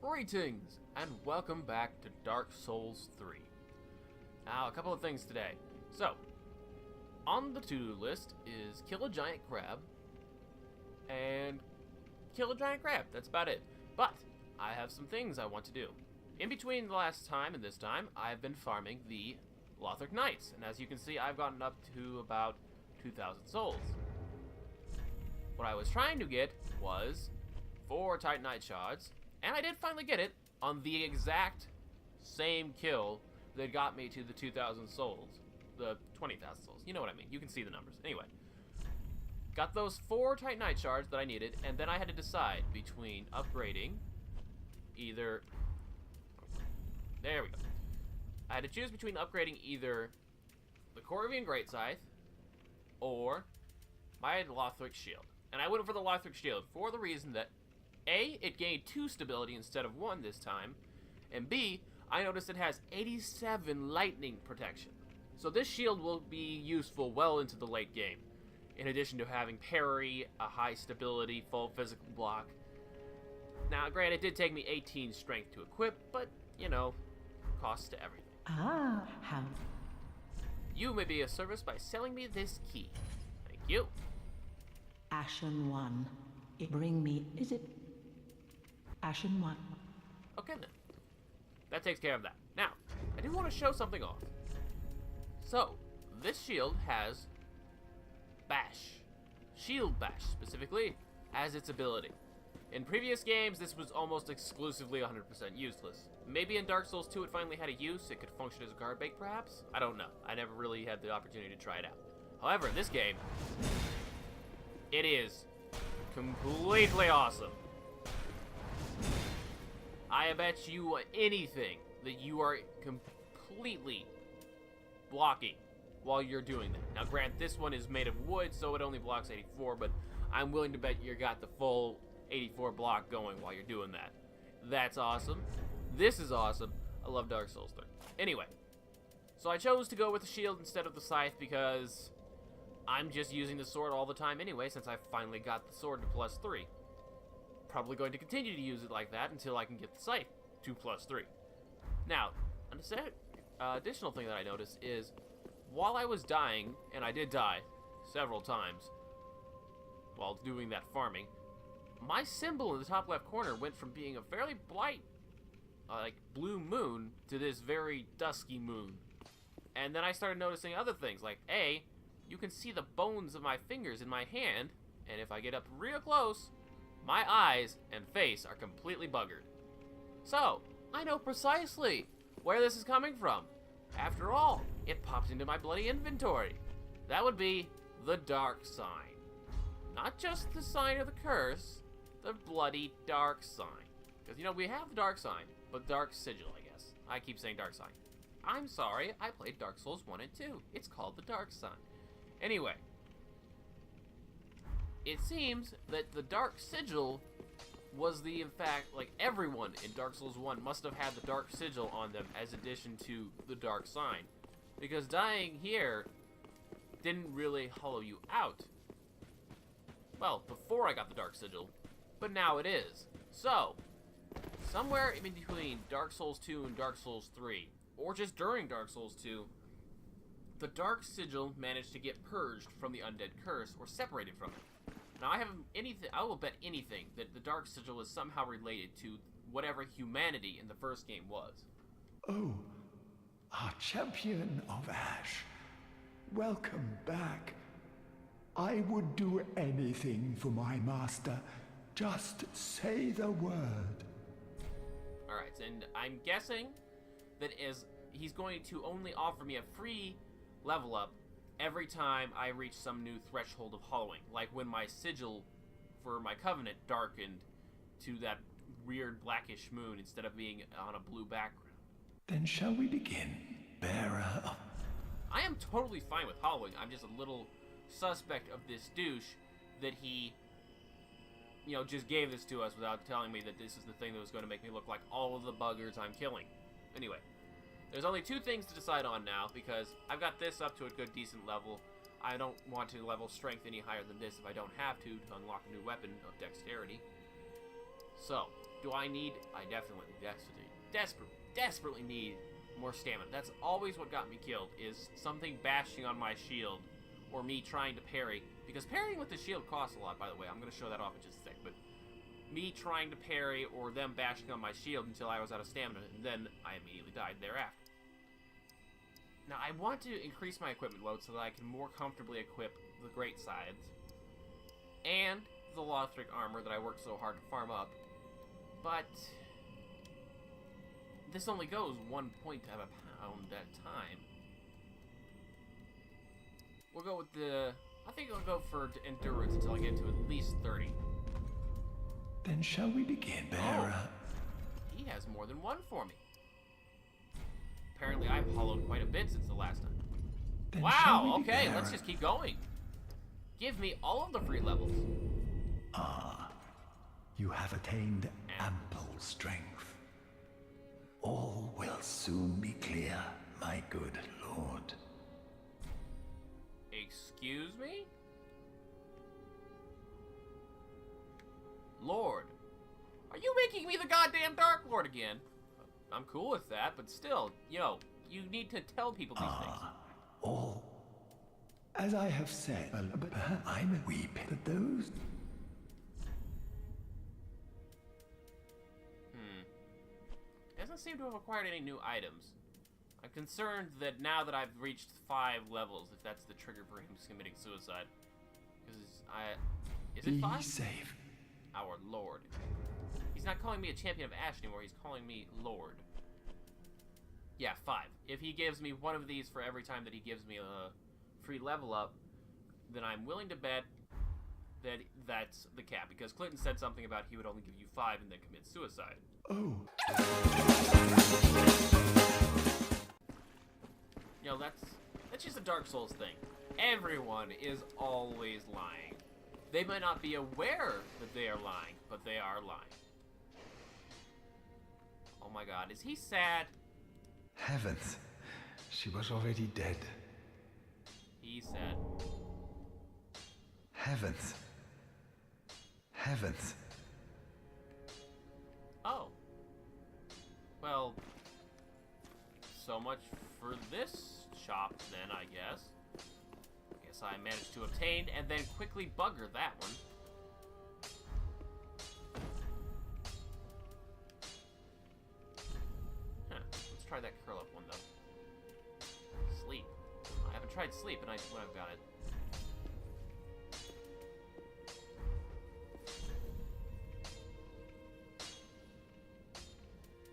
Greetings, and welcome back to Dark Souls 3. Now, a couple of things today. So, on the to-do list is kill a giant crab, and kill a giant crab. That's about it. But, I have some things I want to do. In between the last time and this time, I've been farming the Lothric Knights, and as you can see, I've gotten up to about 2,000 souls. What I was trying to get was 4 Titanite shards, and I did finally get it on the exact same kill that got me to the 2,000 souls. The 20,000 souls. You know what I mean. You can see the numbers. Anyway. Got those 4 Titanite shards that I needed, and then I had to decide between upgrading either... There we go. I had to choose between upgrading either the Corvian Great Scythe or my Lothric Shield. And I went for the Lothric Shield for the reason that A, it gained 2 stability instead of 1 this time, and B, I noticed it has 87 lightning protection. So this shield will be useful well into the late game, in addition to having parry, a high stability, full physical block. Now, granted, it did take me 18 strength to equip, but, you know, costs to everything. How? You may be of service by selling me this key. Thank you. Ashen One. Bring me, is it? Ashen One. Okay then. That takes care of that. Now, I do want to show something off. So, this shield has Bash. Shield Bash, specifically, as its ability. In previous games, this was almost exclusively 100% useless. Maybe in Dark Souls 2 it finally had a use, it could function as a guard bait perhaps? I don't know. I never really had the opportunity to try it out. However, in this game, it is completely awesome. I bet you anything that you are completely blocking while you're doing that. Now, grant this one is made of wood, so it only blocks 84, but I'm willing to bet you got the full 84 block going while you're doing that. That's awesome. This is awesome. I love Dark Souls 3. Anyway, so I chose to go with the shield instead of the scythe because I'm just using the sword all the time anyway, since I finally got the sword to +3. Probably going to continue to use it like that until I can get the scythe to +3. Now, an additional thing that I noticed is, while I was dying, and I did die several times while doing that farming, my symbol in the top left corner went from being a fairly bright, like, blue moon to this very dusky moon. And then I started noticing other things, like, A, you can see the bones of my fingers in my hand, and if I get up real close, my eyes and face are completely buggered. So, I know precisely where this is coming from. After all, it popped into my bloody inventory. That would be the dark sign. Not just the sign of the curse, the bloody dark sign. Because, you know, we have the dark sign, but dark sigil, I guess. I keep saying dark sign. I'm sorry, I played Dark Souls 1 and 2. It's called the dark sign. Anyway, it seems that the dark sigil was in fact, like, everyone in Dark Souls 1 must have had the dark sigil on them as addition to the dark sign. Because dying here didn't really hollow you out. Well, before I got the dark sigil, but now it is. So, somewhere in between Dark Souls 2 and Dark Souls 3, or just during Dark Souls 2, the dark sigil managed to get purged from the undead curse, or separated from it. Now, I will bet anything that the dark sigil is somehow related to whatever humanity in the first game was. Oh, our champion of Ash. Welcome back. I would do anything for my master. Just say the word. Alright, and I'm guessing that as he's going to only offer me a free level up every time I reach some new threshold of hollowing, like when my sigil for my covenant darkened to that weird blackish moon instead of being on a blue background. Then shall we begin, bearer of... I am totally fine with hollowing. I'm just a little suspect of this douche that he, you know, just gave this to us without telling me that this is the thing that was going to make me look like all of the buggers I'm killing. Anyway, there's only 2 things to decide on now, because I've got this up to a good, decent level. I don't want to level strength any higher than this if I don't have to unlock a new weapon of dexterity. So, Do I need... I desperately need more stamina. That's always what got me killed, is something bashing on my shield, or me trying to parry. Because parrying with the shield costs a lot, by the way. I'm going to show that off in just a sec, but me trying to parry or them bashing on my shield until I was out of stamina, and then I immediately died thereafter. Now, I want to increase my equipment load so that I can more comfortably equip the Great Scythes and the Lothric armor that I worked so hard to farm up, but this only goes 1 point of a pound at a time. We'll go with the... I think I'll go for endurance until I get to at least 30. Then shall we begin, bearer? Oh, he has more than one for me. Apparently I've hollowed quite a bit since the last time. Then shall Wow, we be okay, bearer? let's just keep going. Give me all of the free levels. Ah, you have attained ample strength. All will soon be clear, my good lord. Excuse me? Lord, are you making me the goddamn Dark Lord again? I'm cool with that, but still, yo, you need to tell people these things. All. As I have said, but I'm weeping that those... Doesn't seem to have acquired any new items. I'm concerned that now that I've reached 5 levels, if that's the trigger for him committing suicide. Because is it 5? Be safe. Our Lord. He's not calling me a champion of Ash anymore, he's calling me Lord. Yeah, 5. If he gives me one of these for every time that he gives me a free level up, then I'm willing to bet that that's the cap. Because Clinton said something about he would only give you 5 and then commit suicide. Oh. You know, that's just a Dark Souls thing. Everyone is always lying. They might not be aware that they are lying, but they are lying. Oh my god, is he sad? Heavens. She was already dead. He's sad. Heavens. Heavens. Oh. Well, so much for this shop then, I guess. Guess I managed to obtain and then quickly bugger that one. Huh. Let's try that curl up one though. Sleep. I haven't tried sleep and when I've got it.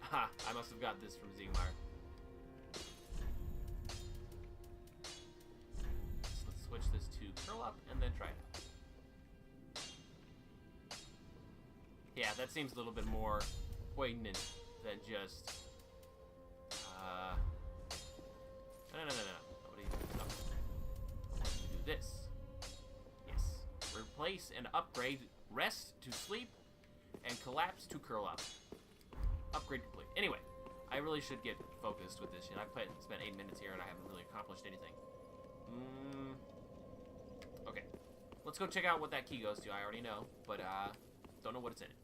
Ha! I must have got this from Ziegmar. Let's switch this to curl up and then try it. Yeah, that seems a little bit more poignant than just... No. Nobody stop. Do this. Yes. Replace and upgrade rest to sleep and collapse to curl up. Upgrade complete. Anyway, I really should get focused with this shit. I've spent 8 minutes here and I haven't really accomplished anything. Okay. Let's go check out what that key goes to. I already know, but don't know what it's in it.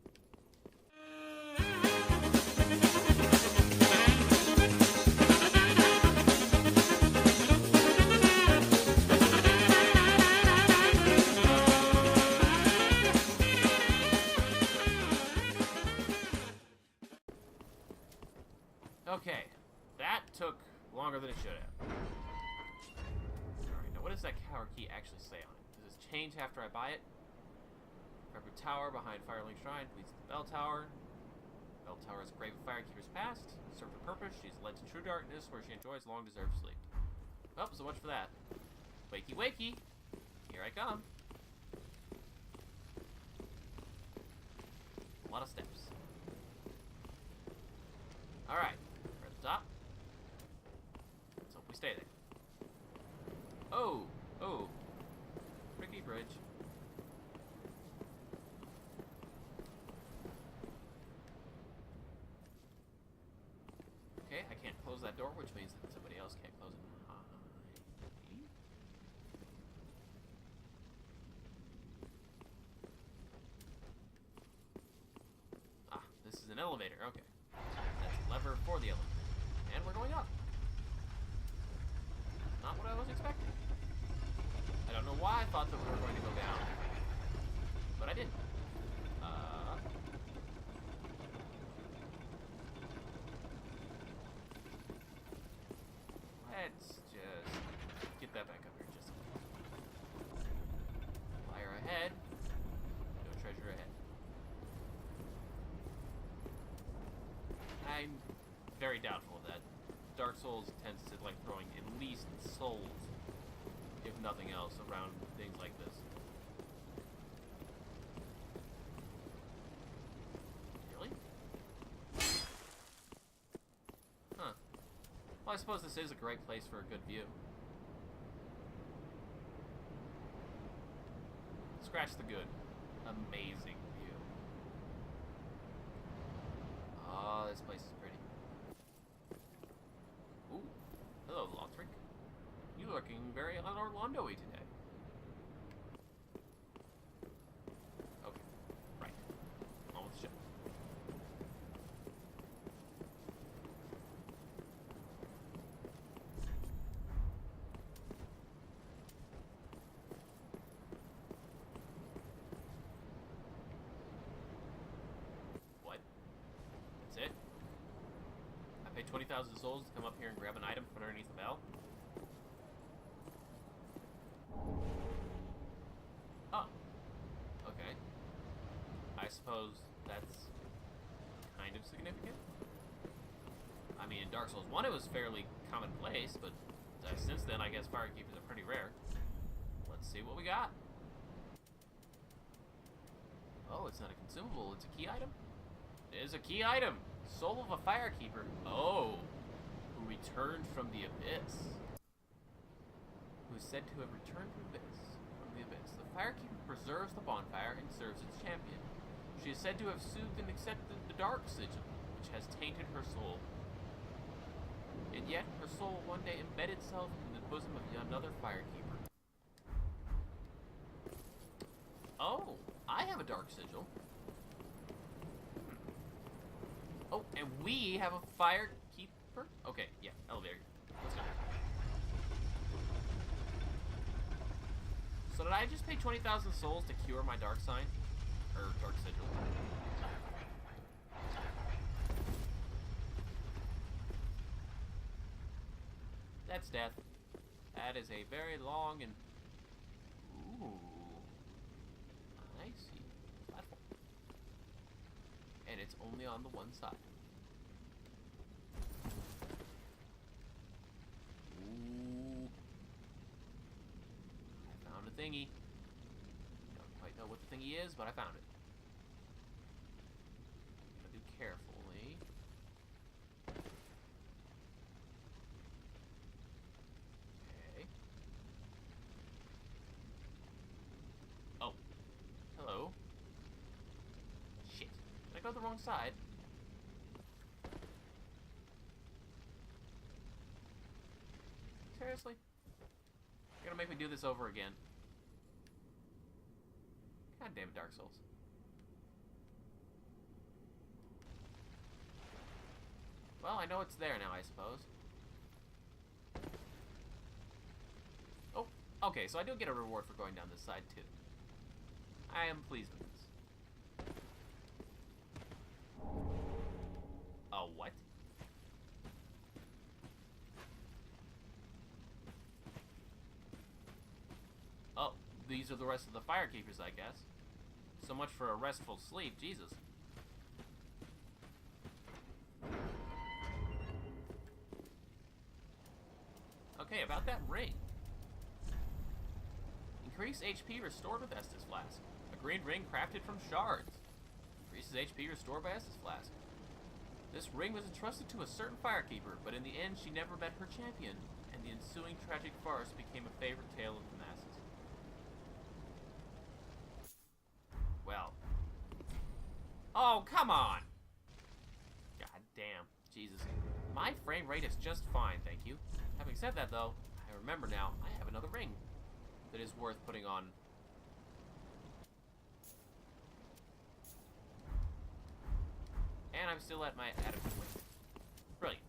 Okay, that took longer than it should have. Alright, now what does that Cower key actually say on it? Does this change after I buy it? Firekeeper Tower behind Firelink Shrine leads to the Bell Tower. Bell Tower is a grave of Firekeeper's past. Served a purpose, she's led to true darkness where she enjoys long-deserved sleep. Well, so much for that. Wakey wakey! Here I come. A lot of steps. Alright. Top. Let's hope we stay there. Oh! Rickety bridge. Okay, I can't close that door, which means that somebody else can't close it behind me. Ah, this is elevator. Okay. That's a lever for the elevator. And we're going up. Not what I was expecting. I don't know why I thought that we were going to go down. But I didn't. Let's just get that back up here just a minute. Fire ahead. No treasure ahead. I'm very doubtful of that. Dark Souls tends to like throwing at least souls, if nothing else, around things like this. Really? Huh. Well, I suppose this is a great place for a good view. Scratch the good. Amazing view. Oh, this place is pretty. Ooh. Hello, Lothric. You looking very un-Orlando-y today. Okay. Right. On with the show. What? That's it? I paid 20,000 souls to come up here and grab an item from underneath the bell? Oh. Okay. I suppose that's kind of significant. I mean, in Dark Souls 1 it was fairly commonplace, but since then I guess Firekeepers are pretty rare. Let's see what we got. Oh, it's not a consumable, it's a key item? It is a key item! Soul of a Firekeeper. Oh! Who returned from the Abyss. Who is said to have returned from the Abyss. The Firekeeper preserves the bonfire and serves its champion. She is said to have soothed and accepted the dark sigil, which has tainted her soul. And yet, her soul one day embedded itself in the bosom of another Firekeeper. Oh, I have a dark sigil. Oh, and we have a Firekeeper? Okay, yeah, elevator. Let's go. So did I just pay 20,000 souls to cure my dark sign? Or dark sigil? That's death. That is a very long and... Ooh. I see. Platform. And it's only on the one side. Ooh. I found a thingy. Don't quite know what the thingy is, but I found it. Gotta do carefully. Okay. Oh. Hello. Shit. Did I go the wrong side? Seriously? You're gonna make me do this over again. God damn it, Dark Souls. Well, I know it's there now, I suppose. Oh, okay, so I do get a reward for going down this side, too. I am pleased with this. Oh, what? Oh, these are the rest of the Firekeepers, I guess. So much for a restful sleep, Jesus. Okay, about that ring. Increase HP restored with Estus Flask. A green ring crafted from shards. Increases HP restored by Estus Flask. This ring was entrusted to a certain Firekeeper, but in the end she never met her champion, and the ensuing tragic farce became a favorite tale of the masses. Well. Oh, come on! God damn. Jesus. My frame rate is just fine, thank you. Having said that, though, I remember now, I have another ring that is worth putting on. And I'm still at my adequate weight. Brilliant.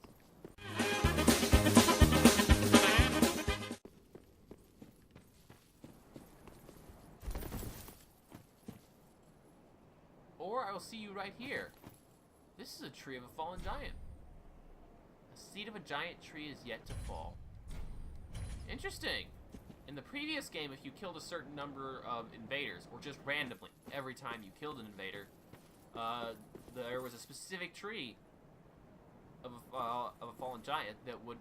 Or I will see you right here. This is a tree of a fallen giant. The seed of a giant tree is yet to fall. Interesting. In the previous game, if you killed a certain number of invaders, or just randomly, every time you killed an invader, there was a specific tree of a fallen giant that would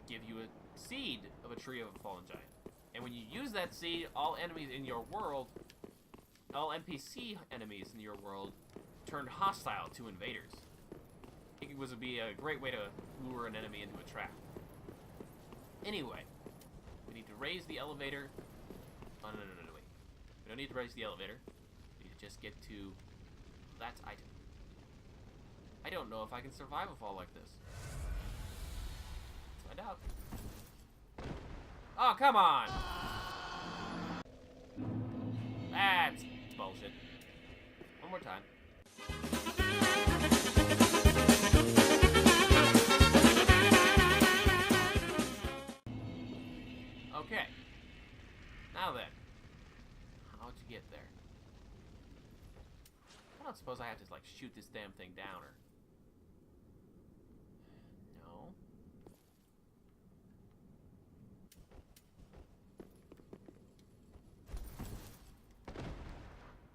give you a seed of a tree of a fallen giant. And when you use that seed, all enemies in your world, all NPC enemies in your world, turned hostile to invaders. I think it would be a great way to lure an enemy into a trap. Anyway, we need to raise the elevator. Oh, no, wait. We don't need to raise the elevator. We need to just get to that item. I don't know if I can survive a fall like this. Let's find out. Oh, come on! That's bullshit. One more time. Okay. Now then. How'd you get there? I don't suppose I have to, like, shoot this damn thing down, or...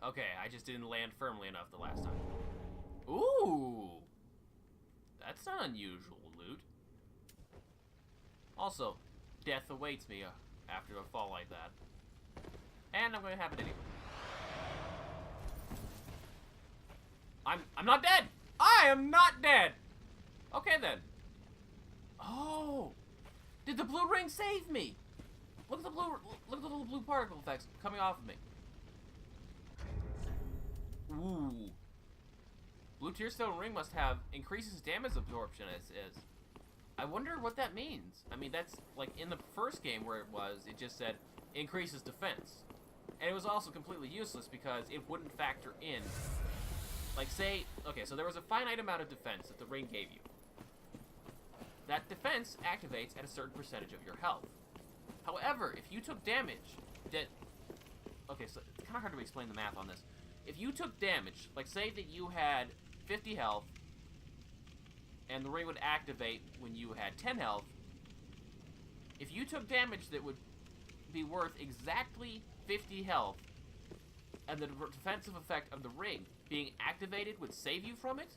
No. Okay, I just didn't land firmly enough the last time. Ooh! That's not unusual loot. Also, death awaits me after a fall like that. And I'm going to have it anyway. I'm not dead! I am not dead! Okay then. Oh! Did the blue ring save me? Look at the little blue particle effects coming off of me. Ooh. Blue Tearstone ring must have increases damage absorption as is. I wonder what that means. I mean, that's like in the first game where it just said increases defense. And it was also completely useless because it wouldn't factor in. Like say, okay, so there was a finite amount of defense that the ring gave you. That defense activates at a certain percentage of your health. However, if you took damage that... Okay, so it's kind of hard to explain the math on this. If you took damage, like say that you had 50 health, and the ring would activate when you had 10 health, if you took damage that would be worth exactly 50 health, and the defensive effect of the ring being activated would save you from it,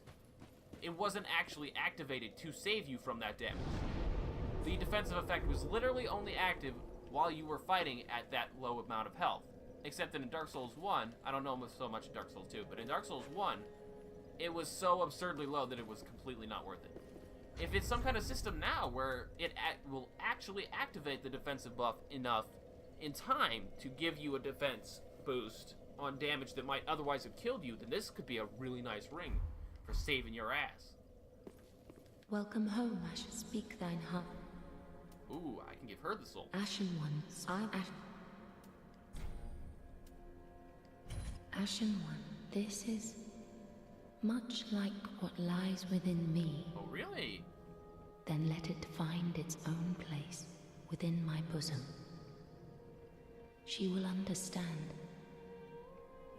it wasn't actually activated to save you from that damage. The defensive effect was literally only active while you were fighting at that low amount of health. Except that in Dark Souls 1, I don't know so much in Dark Souls 2, but in Dark Souls 1, it was so absurdly low that it was completely not worth it. If it's some kind of system now where it will actually activate the defensive buff enough in time to give you a defense boost on damage that might otherwise have killed you, then this could be a really nice ring for saving your ass. Welcome home, Ash. Speak thine heart. Ooh, I can give her the soul. Ashen ones. Ashen one, this is much like what lies within me. Oh, really? Then let it find its own place within my bosom. She will understand.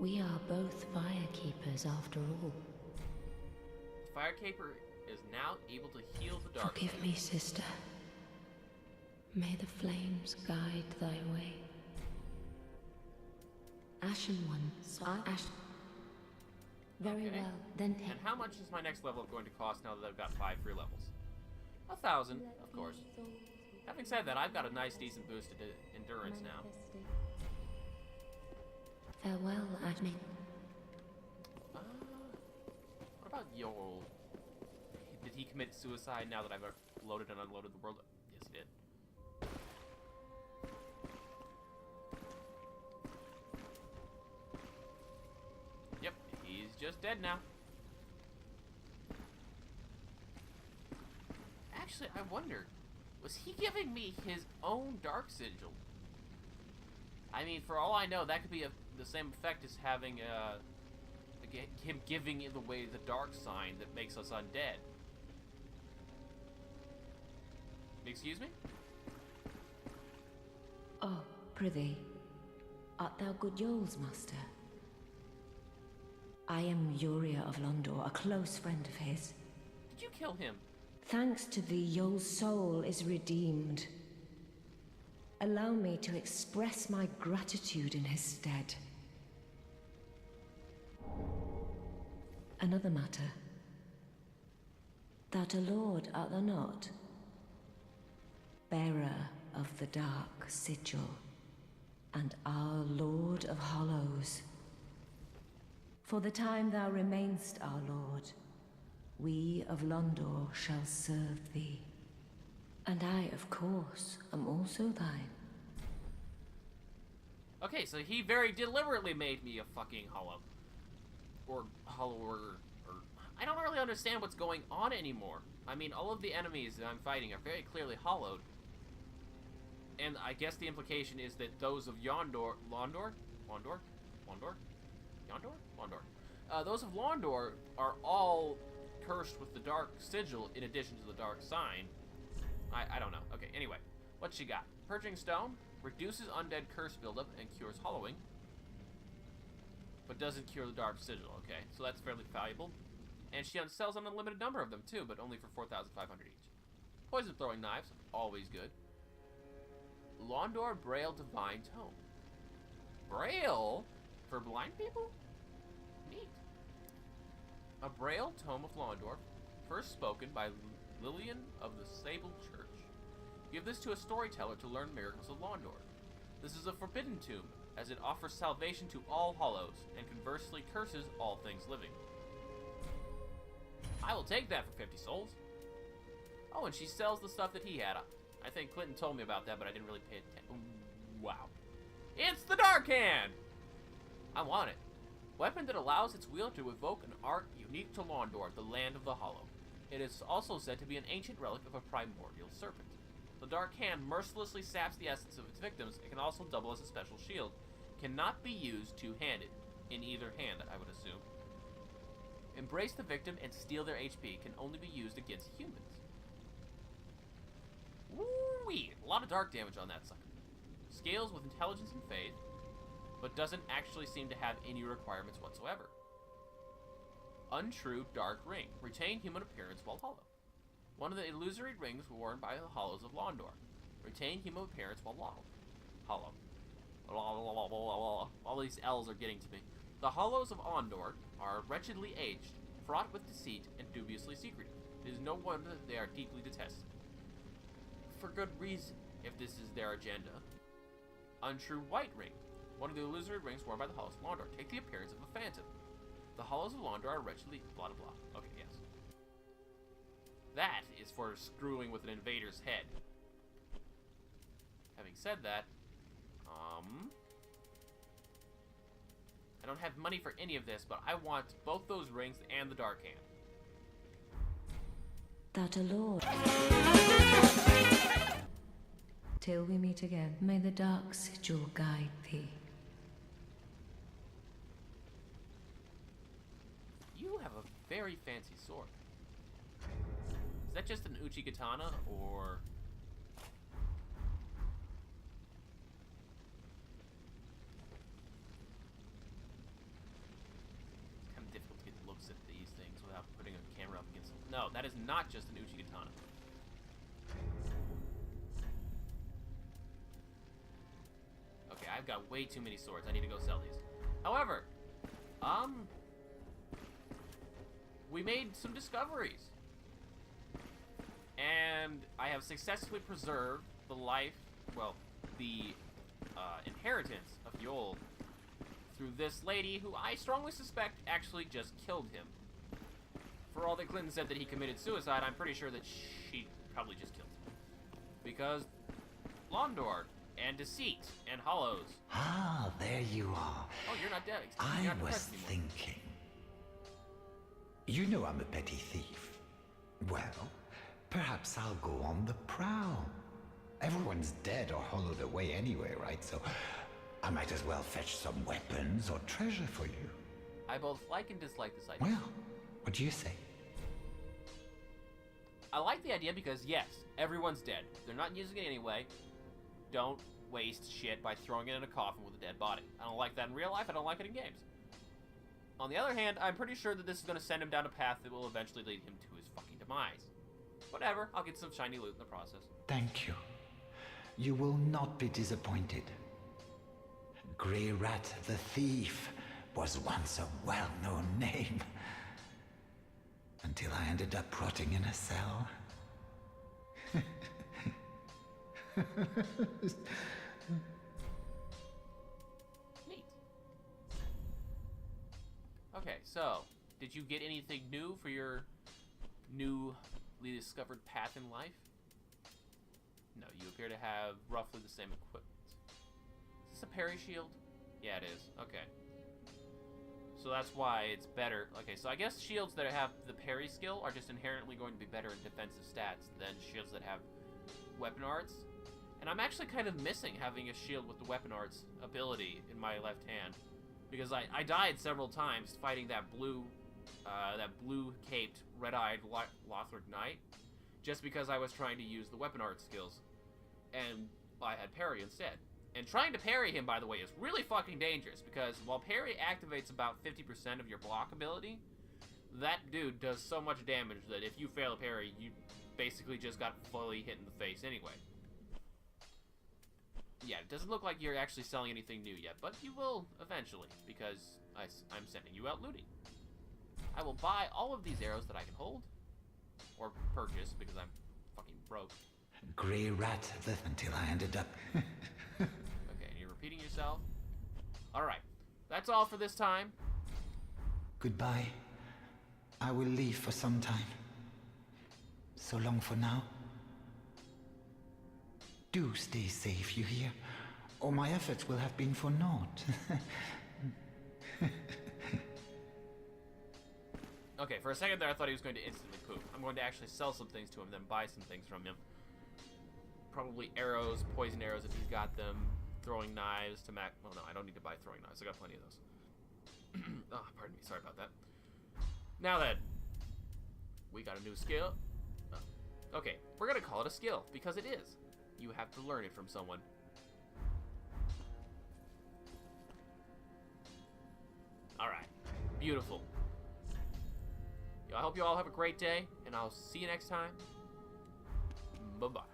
We are both Firekeepers after all. Firekeeper is now able to heal the dark. Forgive me, sister. May the flames guide thy way. Ashen one, Very Okay. well, then take... And how much is my next level going to cost now that I've got 5 free levels? 1,000, of course. Having said that, I've got a nice, decent boost to endurance now. Farewell, Ashme. What about Yoel? Did he commit suicide now that I've loaded and unloaded the world? Yes, he did. Yep, he's just dead now. Actually, I wonder, was he giving me his own Dark Sigil? I mean, for all I know, that could be the same effect as having a him giving away the dark sign that makes us undead. Excuse me? Oh, prithee, art thou good Yoel's master? I am Uriah of Londor, a close friend of his. Did you kill him? Thanks to thee, Yoel's soul is redeemed. Allow me to express my gratitude in his stead. Another matter. Thou'rt a lord, art thou not? Bearer of the dark sigil, and our Lord of Hollows. For the time thou remainst our lord, we of Londor shall serve thee. And I, of course, am also thine. Okay, so he very deliberately made me a fucking hollow. Or hollower, or... I don't really understand what's going on anymore. I mean, all of the enemies that I'm fighting are very clearly hollowed. And I guess the implication is that those of Londor... those of Londor are all cursed with the dark sigil in addition to the dark sign. I don't know. Okay, anyway. What she got? Purging Stone reduces undead curse buildup and cures hollowing, but doesn't cure the dark sigil. Okay, so that's fairly valuable. And she sells an unlimited number of them too, but only for 4,500 each. Poison throwing knives, always good. Londor Braille Divine Tome. Braille? For blind people? Neat. A Braille Tome of Londor, first spoken by Lillian of the Sable Church. Give this to a storyteller to learn miracles of Londor. This is a forbidden tomb, as it offers salvation to all hollows, and conversely curses all things living. I will take that for 50 souls. Oh, and she sells the stuff that he had. I think Clinton told me about that, but I didn't really pay attention. Wow. It's the Dark Hand! I want it. Weapon that allows its wield to evoke an art unique to Londor, the land of the Hollow. It is also said to be an ancient relic of a primordial serpent. The Dark Hand mercilessly saps the essence of its victims and can also double as a special shield. Cannot be used two-handed. In either hand, I would assume. Embrace the victim and steal their HP. Can only be used against humans. Woo-wee! A lot of dark damage on that sucker. Scales with intelligence and faith, but doesn't actually seem to have any requirements whatsoever. Untrue Dark Ring. Retain human appearance while hollow. One of the illusory rings worn by the hollows of Londor. Retain human appearance while hollow. All these L's are getting to me. The hollows of Londor are wretchedly aged, fraught with deceit, and dubiously secretive. It is no wonder that they are deeply detested. For good reason, if this is their agenda. Untrue White Ring. One of the illusory rings worn by the hollows of Londor. Take the appearance of a phantom. The hollows of Londor are wretchedly... blah blah blah. Okay, yes. That is for screwing with an invader's head. Having said that, I don't have money for any of this, but I want both those rings and the Dark Hand. That a lord. Till we meet again, may the dark sigil guide thee. You have a very fancy sword. Is that just an Uchi katana, or... It's kind of difficult to get looks at these things without putting a camera up against them. No, that is not just an Uchi katana. Okay, I've got way too many swords. I need to go sell these. However, we made some discoveries. And I have successfully preserved the life, well, the inheritance of Yoel through this lady who I strongly suspect actually just killed him. For all that Clinton said that he committed suicide, I'm pretty sure that she probably just killed him. Because Londor and deceit and hollows. Ah, there you are. Oh, you're not dead. I You're not was depressed anymore. thinking. You know I'm a petty thief. Well, perhaps I'll go on the prowl. Everyone's dead or hollowed away anyway, right? So I might as well fetch some weapons or treasure for you. I both like and dislike this idea. Well, what do you say? I like the idea because, yes, everyone's dead. They're not using it anyway. Don't waste shit by throwing it in a coffin with a dead body. I don't like that in real life. I don't like it in games. On the other hand, I'm pretty sure that this is going to send him down a path that will eventually lead him to his fucking demise. Whatever, I'll get some shiny loot in the process. Thank you. You will not be disappointed. Grey Rat the Thief was once a well-known name. Until I ended up rotting in a cell. Neat. Okay, so, did you get anything new for your newly discovered path in life? No, you appear to have roughly the same equipment. Is this a parry shield? Yeah, it is. Okay. So that's why it's better. Okay, so I guess shields that have the parry skill are just inherently going to be better in defensive stats than shields that have weapon arts. And I'm actually kind of missing having a shield with the weapon arts ability in my left hand. Because I died several times fighting that blue-caped, red-eyed Lothric Knight. Just because I was trying to use the weapon arts skills. And I had parry instead. And trying to parry him, by the way, is really fucking dangerous, because while parry activates about 50% of your block ability, that dude does so much damage that if you fail a parry, you basically just got fully hit in the face anyway. Yeah, it doesn't look like you're actually selling anything new yet, but you will eventually, because I'm sending you out looting. I will buy all of these arrows that I can hold, or purchase, because I'm fucking broke. Grey Rat until I ended up... Okay, and you're repeating yourself. Alright, that's all for this time. Goodbye. I will leave for some time. So long for now. Do stay safe, you hear? Or my efforts will have been for naught. Okay, for a second there I thought he was going to instantly poop. I'm going to actually sell some things to him, then buy some things from him. Probably arrows, poison arrows if he's got them, throwing knives to well, no, I don't need to buy throwing knives. I got plenty of those. Oh, pardon me. Sorry about that. Now then, we got a new skill. Oh. Okay, we're going to call it a skill, because it is. You have to learn it from someone. Alright. Beautiful. I hope you all have a great day, and I'll see you next time. Bye-bye.